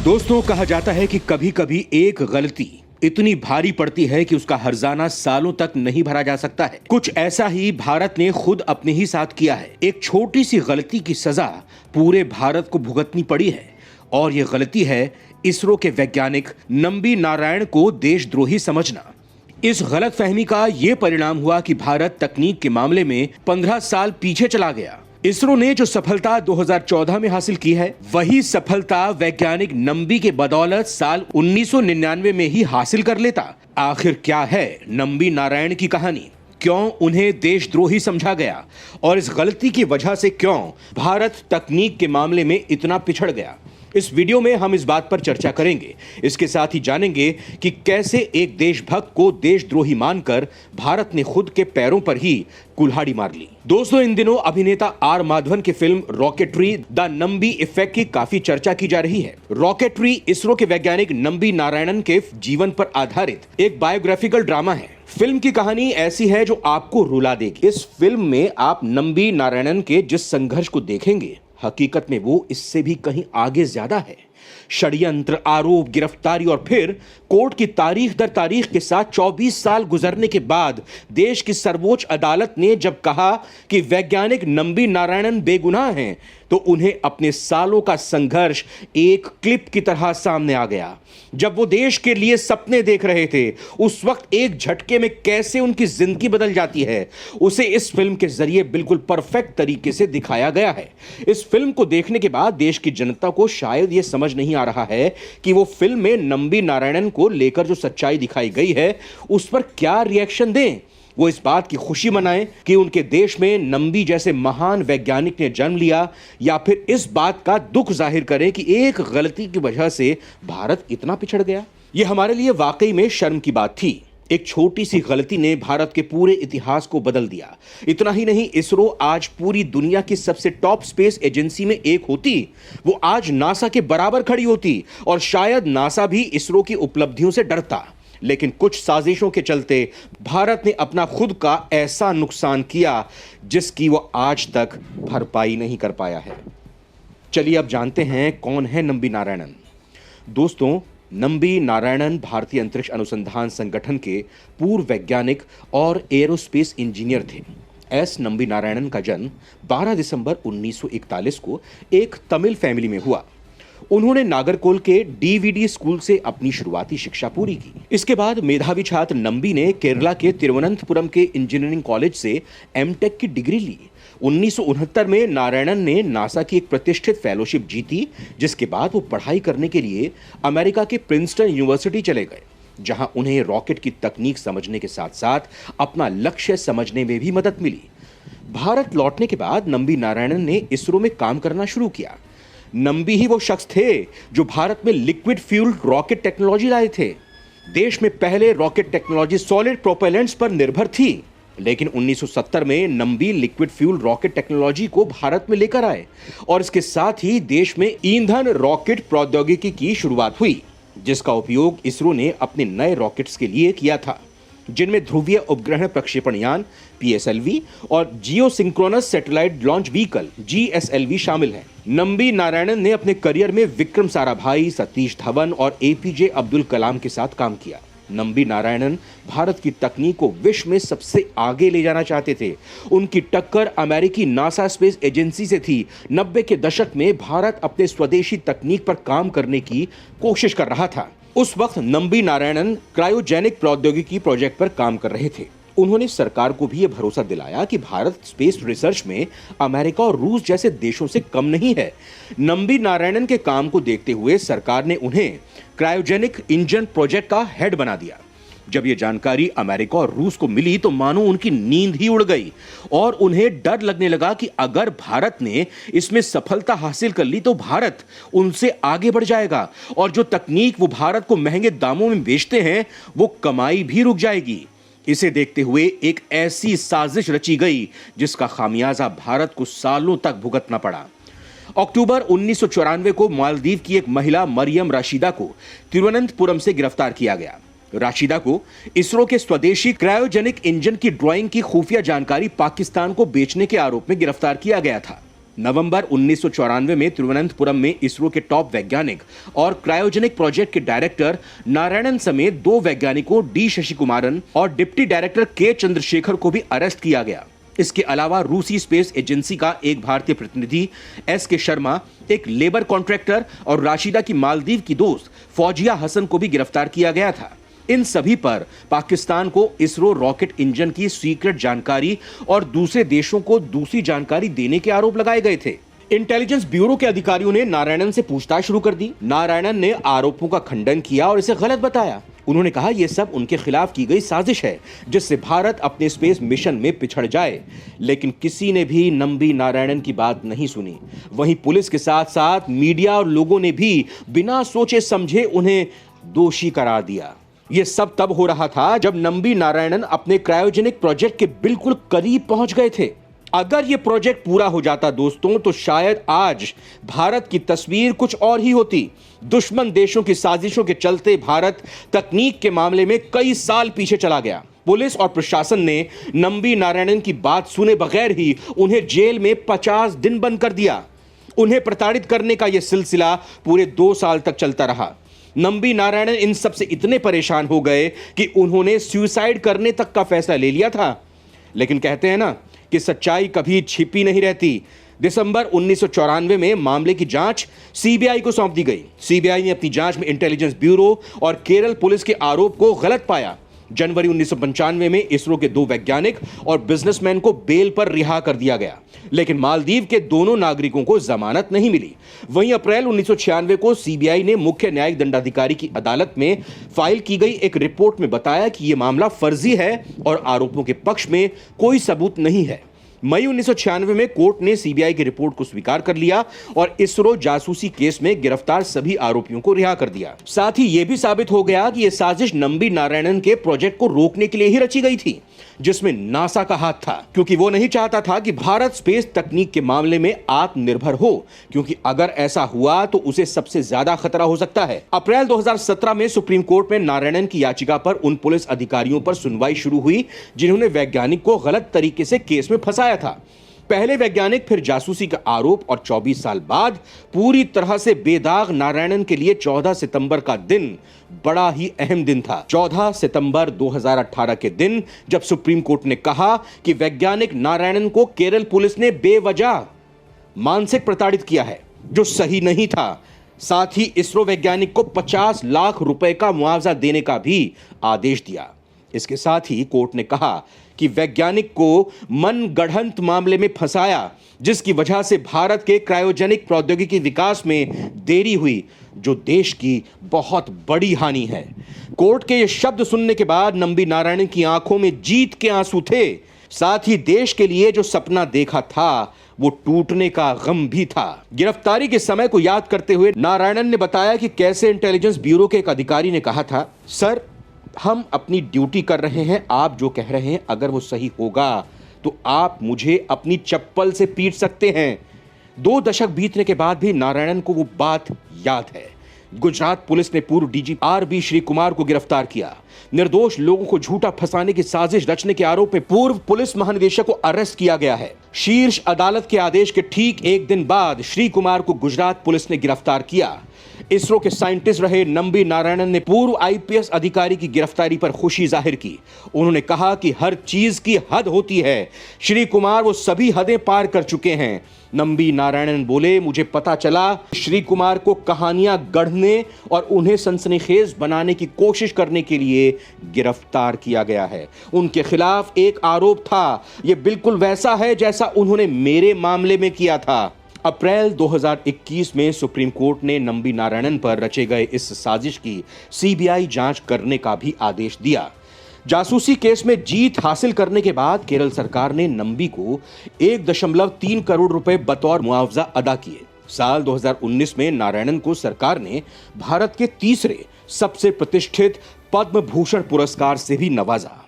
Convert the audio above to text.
दोस्तों, कहा जाता है कि कभी कभी एक गलती इतनी भारी पड़ती है कि उसका हर्जाना सालों तक नहीं भरा जा सकता है। कुछ ऐसा ही भारत ने खुद अपने ही साथ किया है। एक छोटी सी गलती की सजा पूरे भारत को भुगतनी पड़ी है और यह गलती है इसरो के वैज्ञानिक नंबी नारायण को देशद्रोही समझना। इस गलतफहमी का यह परिणाम हुआ कि भारत तकनीक के मामले में 15 साल पीछे चला गया। इसरो ने जो सफलता 2014 में हासिल की है, वही सफलता वैज्ञानिक नंबी के बदौलत साल 1999 में ही हासिल कर लेता। आखिर क्या है नंबी नारायण की कहानी? क्यों उन्हें देशद्रोही समझा गया और इस गलती की वजह से क्यों भारत तकनीक के मामले में इतना पिछड़ गया? इस वीडियो में हम इस बात पर चर्चा करेंगे। इसके साथ ही जानेंगे कि कैसे एक देशभक्त को देशद्रोही मानकर भारत ने खुद के पैरों पर ही कुल्हाड़ी मार ली। दोस्तों, इन दिनों अभिनेता आर माधवन की film rocketry the Nambi effect की काफी चर्चा की जा रही है। रॉकेटरी इसरो के वैज्ञानिक नंबी नारायणन के जीवन पर आधारित एक बायोग्राफिकल ड्रामा है। फिल्म की कहानी ऐसी है जो आपको रुला देगी। इस फिल्म में आप नंबी नारायणन के जिस संघर्ष को देखेंगे, हकीकत में वो इससे भी कहीं आगे ज्यादा है। षड्यंत्र, आरोप, गिरफ्तारी और फिर कोर्ट की तारीख दर तारीख के साथ 24 साल गुजरने के बाद देश की सर्वोच्च अदालत ने जब कहा कि वैज्ञानिक नंबी नारायणन बेगुनाह हैं, तो उन्हें अपने सालों का संघर्ष एक क्लिप की तरह सामने आ गया। जब वो देश के लिए सपने देख रहे थे, उस वक्त एक झटके में कैसे उनकी जिंदगी बदल जाती है, उसे इस फिल्म के जरिए बिल्कुल परफेक्ट तरीके से दिखाया गया है। इस फिल्म को देखने के बाद देश की जनता को शायद यह समझ नहीं आ रहा है कि वो फिल्म में नंबी नारायणन को लेकर जो सच्चाई दिखाई गई है, उस पर क्या रिएक्शन दें। वो इस बात की खुशी मनाएं कि उनके देश में नंबी जैसे महान वैज्ञानिक ने जन्म लिया, या फिर इस बात का दुख जाहिर करें कि एक गलती की वजह से भारत इतना पिछड़ गया। ये हमारे लिए वाकई में शर्म की बात थी। एक छोटी सी गलती ने भारत के पूरे इतिहास को बदल दिया। इतना ही नहीं, इसरो आज पूरी दुनिया की सबसे टॉप स्पेस एजेंसी में एक होती, वो आज नासा के बराबर खड़ी होती और शायद नासा भी इसरो की उपलब्धियों से डरता। लेकिन कुछ साजिशों के चलते भारत ने अपना खुद का ऐसा नुकसान किया जिसकी वो आज तक भरपाई नहीं कर पाया है। चलिए अब जानते हैं कौन है नंबी नारायणन। दोस्तों, नंबी नारायणन भारतीय अंतरिक्ष अनुसंधान संगठन के पूर्व वैज्ञानिक और एरोस्पेस इंजीनियर थे। एस नंबी नारायणन का जन्म 12 दिसंबर 1941 को एक तमिल फैमिली में हुआ। उन्होंने नागरकोल के डीवीडी स्कूल से अपनी शुरुआती शिक्षा पूरी की। इसके बाद मेधावी छात्र नंबी ने केरला के तिरुवनंतपुरम के इंजीनियरिंग कॉलेज से एमटेक की डिग्री ली। 1969 में नारायणन ने नासा की एक प्रतिष्ठित फेलोशिप जीती, जिसके बाद वो पढ़ाई करने के लिए अमेरिका के प्रिंसटन यूनिवर्सिटी चले गए, जहां उन्हें रॉकेट की तकनीक समझने के साथ साथ अपना लक्ष्य समझने में भी मदद मिली। भारत लौटने के बाद नंबी नारायणन ने इसरो में काम करना शुरू किया। नंबी ही वो शख्स थे जो भारत में लिक्विड फ्यूल रॉकेट टेक्नोलॉजी लाए थे। देश में पहले रॉकेट टेक्नोलॉजी सॉलिड प्रोपेलेंट्स पर निर्भर थी, लेकिन 1970 में Nambi liquid fuel rocket technology को भारत में लेकर आए और इसके साथ ही देश में ईंधन रॉकेट प्रौद्योगिकी की शुरुआत हुई, जिसका उपयोग इसरो ने अपने नए रॉकेट्स के लिए किया था, जिनमें ध्रुवीय उपग्रह प्रक्षेपण यान PSLV और geosynchronous satellite launch vehicle GSLV शामिल हैं। नंबी नारायणन ने अपने करियर में विक्रम साराभाई, सतीश धवन और APJ अब्दुल कलाम के साथ काम किया। नंबी नारायणन भारत की तकनीक को विश्व में सबसे आगे ले जाना चाहते थे। उनकी टक्कर अमेरिकी नासा स्पेस एजेंसी से थी। 90 के दशक में भारत अपने स्वदेशी तकनीक पर काम करने की कोशिश कर रहा था। उस वक्त नंबी नारायणन क्रायोजेनिक प्रौद्योगिकी प्रोजेक्ट पर काम कर रहे थे। उन्होंने सरकार को भी यह भरोसा दिलाया कि भारत स्पेस रिसर्च में अमेरिका और रूस जैसे देशों से कम नहीं है। नंबी नारायणन के काम को देखते हुए सरकार ने उन्हें क्रायोजेनिक इंजन प्रोजेक्ट का हेड बना दिया। जब यह जानकारी अमेरिका और रूस को मिली तो मानो उनकी नींद ही उड़ गई और उन्हें डर लगने लगा कि अगर भारत ने इसमें सफलता हासिल कर ली तो भारत उनसे आगे बढ़ जाएगा और जो तकनीक वो भारत को महंगे दामों में बेचते हैं, वो कमाई भी रुक जाएगी। इसे देखते हुए एक ऐसी साजिश रची गई जिसका खामियाजा भारत को सालों तक भुगतना पड़ा। अक्टूबर 1994 को मालदीव की एक महिला मरियम राशिदा को तिरुवनंतपुरम से गिरफ्तार किया गया। राशिदा को इसरो के स्वदेशी क्रायोजेनिक इंजन की ड्राइंग की खुफिया जानकारी पाकिस्तान को बेचने के आरोप में गिरफ्तार किया गया था। नवंबर 1994 में तिरुवनंतपुरम में इसरो के टॉप वैज्ञानिक और क्रायोजेनिक प्रोजेक्ट के डायरेक्टर नारायणन समेत 2 वैज्ञानिकों डी शशिकुमारन और डिप्टी डायरेक्टर के चंद्रशेखर को भी अरेस्ट किया गया। इसके अलावा रूसी स्पेस एजेंसी का एक भारतीय प्रतिनिधि एस के शर्मा, एक लेबर कॉन्ट्रैक्टर और राशिदा की मालदीव की दोस्त फौजिया हसन को भी गिरफ्तार किया गया था। इन सभी पर पाकिस्तान को इसरो रॉकेट इंजन की सीक्रेट जानकारी और दूसरे देशों को दूसरी जानकारी देने के आरोप लगाए गए थे। इंटेलिजेंस ब्यूरो के अधिकारियों ने नारायणन से पूछताछ शुरू कर दी। नारायणन ने आरोपों का खंडन किया और इसे गलत बताया। उन्होंने कहा यह सब उनके खिलाफ की गई साजिश है जिससे भारत अपने स्पेस मिशन में पिछड़ जाए। लेकिन किसी ने भी नंबी नारायणन की बात नहीं सुनी। वहीं पुलिस के साथ साथ मीडिया और लोगों ने भी बिना सोचे समझे उन्हें दोषी करार दिया। यह सब तब हो रहा था जब नंबी नारायणन अपने क्रायोजेनिक प्रोजेक्ट के बिल्कुल करीब पहुंच गए थे। अगर यह प्रोजेक्ट पूरा हो जाता दोस्तों, तो शायद आज भारत की तस्वीर कुछ और ही होती। दुश्मन देशों की साजिशों के चलते भारत तकनीक के मामले में कई साल पीछे चला गया। पुलिस और प्रशासन ने नंबी नारायणन की बात सुने बगैर ही उन्हें जेल में 50 दिन बंद कर दिया। उन्हें प्रताड़ित करने का यह सिलसिला पूरे 2 साल तक चलता रहा। नंबी नारायणन इन सब से इतने परेशान हो गए कि उन्होंने सुसाइड करने तक का फैसला ले लिया था। लेकिन कहते हैं ना कि सच्चाई कभी छिपी नहीं रहती। दिसंबर 1994 में मामले की जांच सीबीआई को सौंप दी गई। सीबीआई ने अपनी जांच में इंटेलिजेंस ब्यूरो और केरल पुलिस के आरोप को गलत पाया। जनवरी 1995 में इसरो के 2 वैज्ञानिक और बिजनेसमैन को बेल पर रिहा कर दिया गया, लेकिन मालदीव के दोनों नागरिकों को जमानत नहीं मिली। वहीं अप्रैल 1996 को सीबीआई ने मुख्य न्यायिक दंडाधिकारी की अदालत में फाइल की गई एक रिपोर्ट में बताया कि यह मामला फर्जी है और आरोपों के पक्ष में कोई सबूत नहीं है। मई 1996 में कोर्ट ने सीबीआई की रिपोर्ट को स्वीकार कर लिया और इसरो जासूसी केस में गिरफ्तार सभी आरोपियों को रिहा कर दिया। साथ ही यह भी साबित हो गया कि यह साजिश नंबी नारायणन के प्रोजेक्ट को रोकने के लिए ही रची गई थी, जिसमें नासा का हाथ था, क्योंकि वो नहीं चाहता था कि भारत स्पेस तकनीक के मामले में आत्मनिर्भर हो, क्योंकि अगर ऐसा हुआ तो उसे सबसे ज्यादा खतरा हो सकता है। अप्रैल 2017 में सुप्रीम कोर्ट में नारायणन की याचिका पर उन पुलिस अधिकारियों पर सुनवाई शुरू हुई जिन्होंने वैज्ञानिक को गलत तरीके से केस में फंसाया था। पहले वैज्ञानिक, फिर जासूसी का आरोप और 24 साल बाद पूरी तरह से बेदाग नारायणन के लिए 14 सितंबर का दिन बड़ा ही अहम दिन था। 14 सितंबर 2018 के दिन जब सुप्रीम कोर्ट ने कहा कि वैज्ञानिक नारायणन को केरल पुलिस ने बेवजह मानसिक प्रताड़ित किया है, जो सही नहीं था। साथ ही इसरो वैज्ञानिक को 50 लाख रुपए का मुआवजा देने का भी आदेश दिया। इसके साथ ही कोर्ट ने कहा कि वैज्ञानिक को मनगढ़ंत मामले में फंसाया, जिसकी वजह से भारत के क्रायोजेनिक प्रौद्योगिकी विकास में देरी हुई, जो देश की बहुत बड़ी हानि है। कोर्ट के ये शब्द सुनने के बाद नंबी नारायणन की आंखों में जीत के आंसू थे। साथ ही देश के लिए जो सपना देखा था वो टूटने का गम भी था। गिरफ्तारी के समय को याद करते हुए नारायणन ने बताया कि कैसे इंटेलिजेंस ब्यूरो के एक अधिकारी ने कहा था, सर हम अपनी ड्यूटी कर रहे हैं, आप जो कह रहे हैं अगर वो सही होगा तो आप मुझे अपनी चप्पल से पीट सकते हैं। 2 दशक बीतने के बाद भी नारायणन को वो बात याद है। गुजरात पुलिस ने पूर्व डीजी आर.बी. श्री कुमार को गिरफ्तार किया। निर्दोष लोगों को झूठा फंसाने की साजिश रचने के आरोप में पूर्व पुलिस महानिदेशक को अरेस्ट किया गया है। शीर्ष अदालत के आदेश के ठीक 1 दिन बाद श्री कुमार को गुजरात पुलिस ने गिरफ्तार किया। इसरो के साइंटिस्ट रहे नंबी नारायणन ने पूर्व आईपीएस अधिकारी की गिरफ्तारी पर खुशी जाहिर की। उन्होंने कहा कि हर चीज की हद होती है। श्री कुमार वो सभी हदें पार कर चुके हैं। नंबी नारायणन बोले, मुझे पता चला श्री कुमार को कहानियां गढ़ने और उन्हें सनसनीखेज बनाने की कोशिश करने के लिए गिरफ्तार किया गया है। उनके खिलाफ एक आरोप था, यह बिल्कुल वैसा है जैसा उन्होंने मेरे मामले में किया था। अप्रैल 2021 में सुप्रीम कोर्ट ने नंबी नारायणन पर रचे गए इस साजिश की सीबीआई जांच करने का भी आदेश दिया। जासूसी केस में जीत हासिल करने के बाद केरल सरकार ने नंबी को 1.3 करोड़ रुपए बतौर मुआवजा अदा किए। साल 2019 में नारायणन को सरकार ने भारत के तीसरे सबसे प्रतिष्ठित पद्म भूषण पुरस्कार से भी नवाजा।